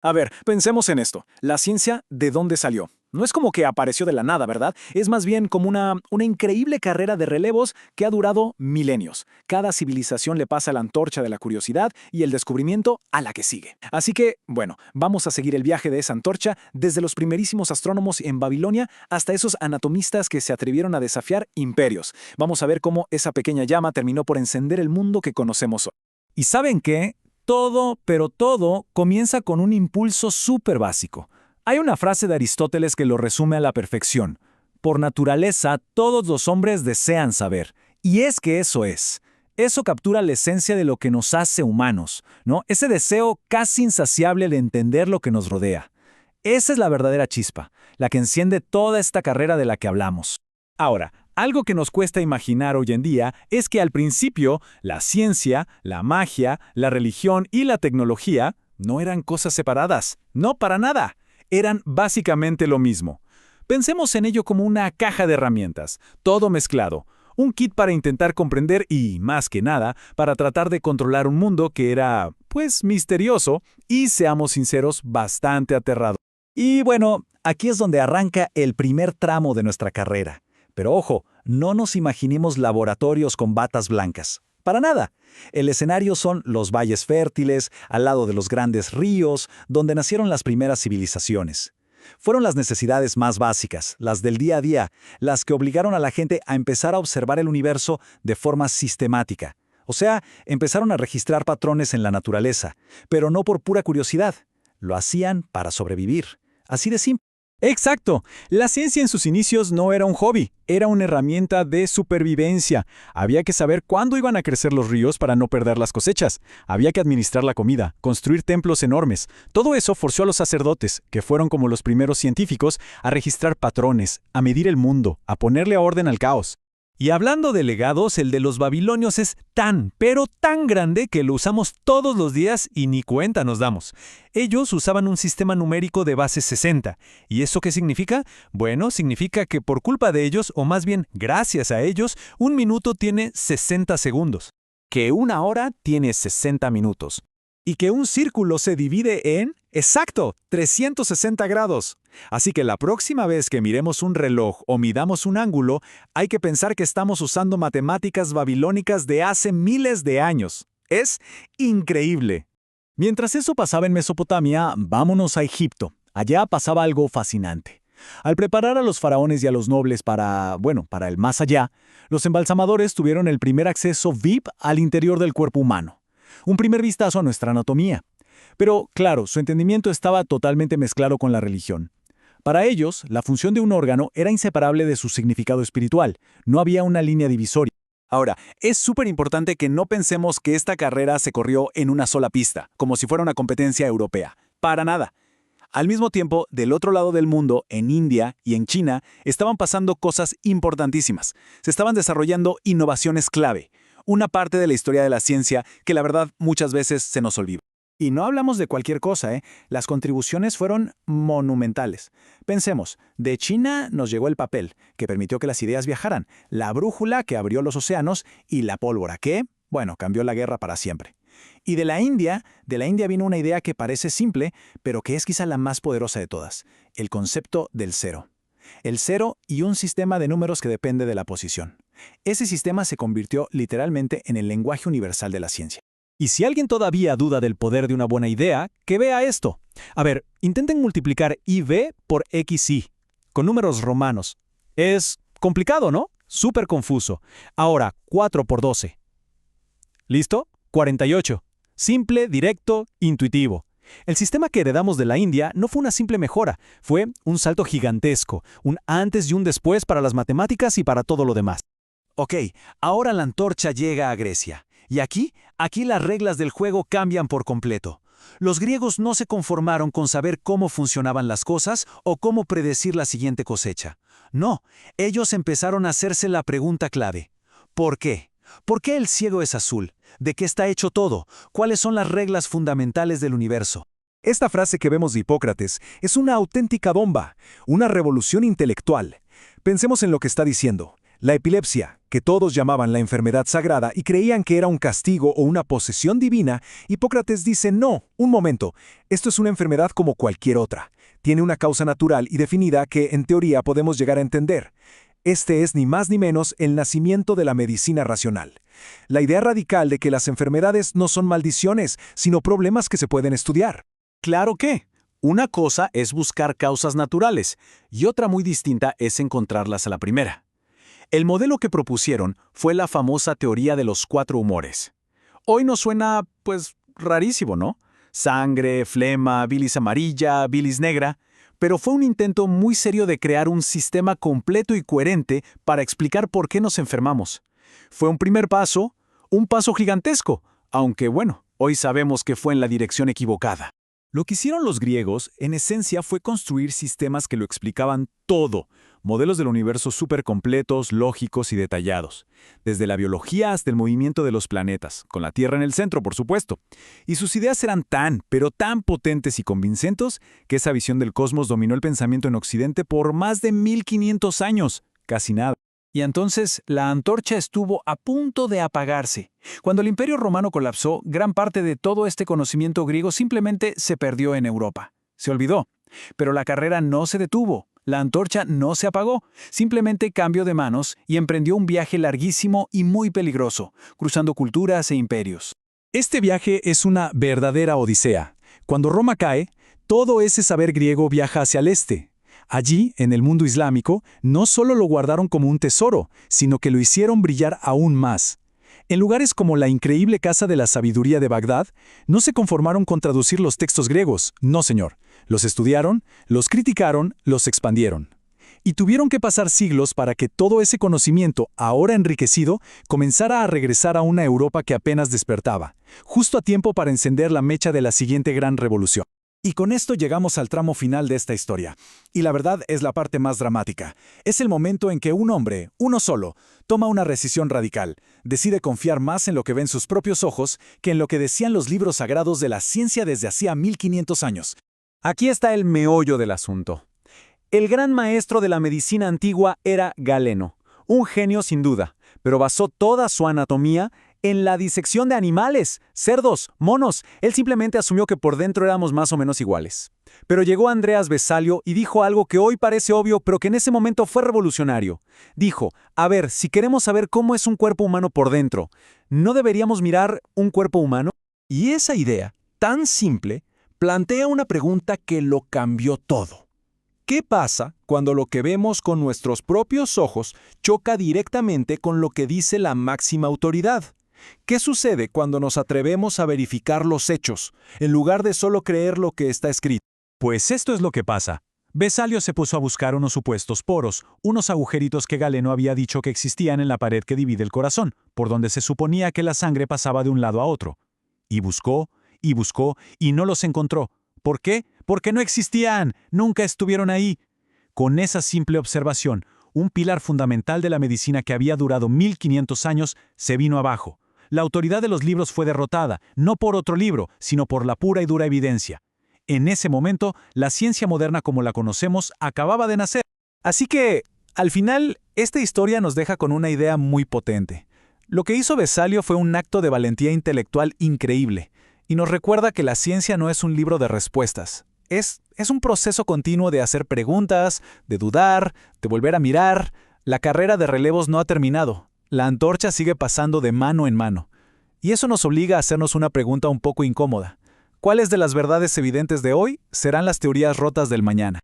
A ver, pensemos en esto. La ciencia, ¿de dónde salió? No es como que apareció de la nada, ¿verdad? Es más bien como una increíble carrera de relevos que ha durado milenios. Cada civilización le pasa la antorcha de la curiosidad y el descubrimiento a la que sigue. Así que, bueno, vamos a seguir el viaje de esa antorcha desde los primerísimos astrónomos en Babilonia hasta esos anatomistas que se atrevieron a desafiar imperios. Vamos a ver cómo esa pequeña llama terminó por encender el mundo que conocemos hoy. ¿Y saben qué? Todo, pero todo, comienza con un impulso súper básico. Hay una frase de Aristóteles que lo resume a la perfección. Por naturaleza, todos los hombres desean saber. Y es que eso es. Eso captura la esencia de lo que nos hace humanos, ¿no? Ese deseo casi insaciable de entender lo que nos rodea. Esa es la verdadera chispa, la que enciende toda esta carrera de la que hablamos. Ahora, algo que nos cuesta imaginar hoy en día es que al principio la ciencia, la magia, la religión y la tecnología no eran cosas separadas. No, para nada. Eran básicamente lo mismo. Pensemos en ello como una caja de herramientas, todo mezclado. Un kit para intentar comprender y, más que nada, para tratar de controlar un mundo que era, pues, misterioso y, seamos sinceros, bastante aterrador. Y bueno, aquí es donde arranca el primer tramo de nuestra carrera. Pero ojo, no nos imaginemos laboratorios con batas blancas. Para nada. El escenario son los valles fértiles, al lado de los grandes ríos, donde nacieron las primeras civilizaciones. Fueron las necesidades más básicas, las del día a día, las que obligaron a la gente a empezar a observar el universo de forma sistemática. O sea, empezaron a registrar patrones en la naturaleza, pero no por pura curiosidad. Lo hacían para sobrevivir. Así de simple. Exacto. La ciencia en sus inicios no era un hobby, era una herramienta de supervivencia. Había que saber cuándo iban a crecer los ríos para no perder las cosechas. Había que administrar la comida, construir templos enormes. Todo eso forzó a los sacerdotes, que fueron como los primeros científicos, a registrar patrones, a medir el mundo, a ponerle orden al caos. Y hablando de legados, el de los babilonios es tan, pero tan grande que lo usamos todos los días y ni cuenta nos damos. Ellos usaban un sistema numérico de base 60. ¿Y eso qué significa? Bueno, significa que por culpa de ellos, o más bien gracias a ellos, un minuto tiene 60 segundos. Que una hora tiene 60 minutos. Y que un círculo se divide en, exacto, 360 grados. Así que la próxima vez que miremos un reloj o midamos un ángulo, hay que pensar que estamos usando matemáticas babilónicas de hace miles de años. Es increíble. Mientras eso pasaba en Mesopotamia, vámonos a Egipto. Allá pasaba algo fascinante. Al preparar a los faraones y a los nobles para el más allá, los embalsamadores tuvieron el primer acceso VIP al interior del cuerpo humano. Un primer vistazo a nuestra anatomía. Pero, claro, su entendimiento estaba totalmente mezclado con la religión. Para ellos, la función de un órgano era inseparable de su significado espiritual. No había una línea divisoria. Ahora, es súper importante que no pensemos que esta carrera se corrió en una sola pista, como si fuera una competencia europea. Para nada. Al mismo tiempo, del otro lado del mundo, en India y en China, estaban pasando cosas importantísimas. Se estaban desarrollando innovaciones clave. Una parte de la historia de la ciencia que la verdad muchas veces se nos olvida. Y no hablamos de cualquier cosa, ¿eh? Las contribuciones fueron monumentales. Pensemos, de China nos llegó el papel, que permitió que las ideas viajaran, la brújula que abrió los océanos y la pólvora que, cambió la guerra para siempre. Y de la India vino una idea que parece simple, pero que es quizá la más poderosa de todas, el concepto del cero. El cero y un sistema de números que depende de la posición. Ese sistema se convirtió literalmente en el lenguaje universal de la ciencia. Y si alguien todavía duda del poder de una buena idea, que vea esto. A ver, intenten multiplicar IB por XY, con números romanos. Es complicado, ¿no? Súper confuso. Ahora, 4 por 12. ¿Listo? 48. Simple, directo, intuitivo. El sistema que heredamos de la India no fue una simple mejora, fue un salto gigantesco, un antes y un después para las matemáticas y para todo lo demás. Ok, ahora la antorcha llega a Grecia. Y aquí las reglas del juego cambian por completo. Los griegos no se conformaron con saber cómo funcionaban las cosas o cómo predecir la siguiente cosecha. No, ellos empezaron a hacerse la pregunta clave. ¿Por qué? ¿Por qué el cielo es azul? ¿De qué está hecho todo? ¿Cuáles son las reglas fundamentales del universo? Esta frase que vemos de Hipócrates es una auténtica bomba, una revolución intelectual. Pensemos en lo que está diciendo. La epilepsia, que todos llamaban la enfermedad sagrada y creían que era un castigo o una posesión divina, Hipócrates dice, no, un momento, esto es una enfermedad como cualquier otra. Tiene una causa natural y definida que, en teoría, podemos llegar a entender. Este es ni más ni menos el nacimiento de la medicina racional. La idea radical de que las enfermedades no son maldiciones, sino problemas que se pueden estudiar. Claro que. Una cosa es buscar causas naturales y otra muy distinta es encontrarlas a la primera. El modelo que propusieron fue la famosa teoría de los 4 humores. Hoy nos suena, pues, rarísimo, ¿no? Sangre, flema, bilis amarilla, bilis negra, pero fue un intento muy serio de crear un sistema completo y coherente para explicar por qué nos enfermamos. Fue un primer paso, un paso gigantesco, aunque bueno, hoy sabemos que fue en la dirección equivocada. Lo que hicieron los griegos, en esencia, fue construir sistemas que lo explicaban todo, modelos del universo súper completos, lógicos y detallados, desde la biología hasta el movimiento de los planetas, con la Tierra en el centro, por supuesto. Y sus ideas eran tan, pero tan potentes y convincentes, que esa visión del cosmos dominó el pensamiento en Occidente por más de 1500 años, casi nada. Y entonces la antorcha estuvo a punto de apagarse. Cuando el Imperio Romano colapsó, gran parte de todo este conocimiento griego simplemente se perdió en Europa. Se olvidó. Pero la carrera no se detuvo. La antorcha no se apagó. Simplemente cambió de manos y emprendió un viaje larguísimo y muy peligroso, cruzando culturas e imperios. Este viaje es una verdadera odisea. Cuando Roma cae, todo ese saber griego viaja hacia el este. Allí, en el mundo islámico, no solo lo guardaron como un tesoro, sino que lo hicieron brillar aún más. En lugares como la increíble Casa de la Sabiduría de Bagdad, no se conformaron con traducir los textos griegos, no señor. Los estudiaron, los criticaron, los expandieron. Y tuvieron que pasar siglos para que todo ese conocimiento, ahora enriquecido, comenzara a regresar a una Europa que apenas despertaba, justo a tiempo para encender la mecha de la siguiente gran revolución. Y con esto llegamos al tramo final de esta historia. Y la verdad es la parte más dramática. Es el momento en que un hombre, uno solo, toma una decisión radical. Decide confiar más en lo que ven sus propios ojos que en lo que decían los libros sagrados de la ciencia desde hacía 1500 años. Aquí está el meollo del asunto. El gran maestro de la medicina antigua era Galeno, un genio sin duda, pero basó toda su anatomía en la disección de animales, cerdos, monos. Él simplemente asumió que por dentro éramos más o menos iguales. Pero llegó Andreas Vesalio y dijo algo que hoy parece obvio, pero que en ese momento fue revolucionario. Dijo, a ver, si queremos saber cómo es un cuerpo humano por dentro, ¿no deberíamos mirar un cuerpo humano? Y esa idea, tan simple, plantea una pregunta que lo cambió todo. ¿Qué pasa cuando lo que vemos con nuestros propios ojos choca directamente con lo que dice la máxima autoridad? ¿Qué sucede cuando nos atrevemos a verificar los hechos, en lugar de solo creer lo que está escrito? Pues esto es lo que pasa. Vesalio se puso a buscar unos supuestos poros, unos agujeritos que Galeno había dicho que existían en la pared que divide el corazón, por donde se suponía que la sangre pasaba de un lado a otro. Y buscó, y no los encontró. ¿Por qué? Porque no existían, nunca estuvieron ahí. Con esa simple observación, un pilar fundamental de la medicina que había durado 1500 años se vino abajo. La autoridad de los libros fue derrotada, no por otro libro, sino por la pura y dura evidencia. En ese momento, la ciencia moderna como la conocemos acababa de nacer. Así que, al final, esta historia nos deja con una idea muy potente. Lo que hizo Vesalio fue un acto de valentía intelectual increíble, y nos recuerda que la ciencia no es un libro de respuestas. Es un proceso continuo de hacer preguntas, de dudar, de volver a mirar. La carrera de relevos no ha terminado. La antorcha sigue pasando de mano en mano. Y eso nos obliga a hacernos una pregunta un poco incómoda. ¿Cuáles de las verdades evidentes de hoy serán las teorías rotas del mañana?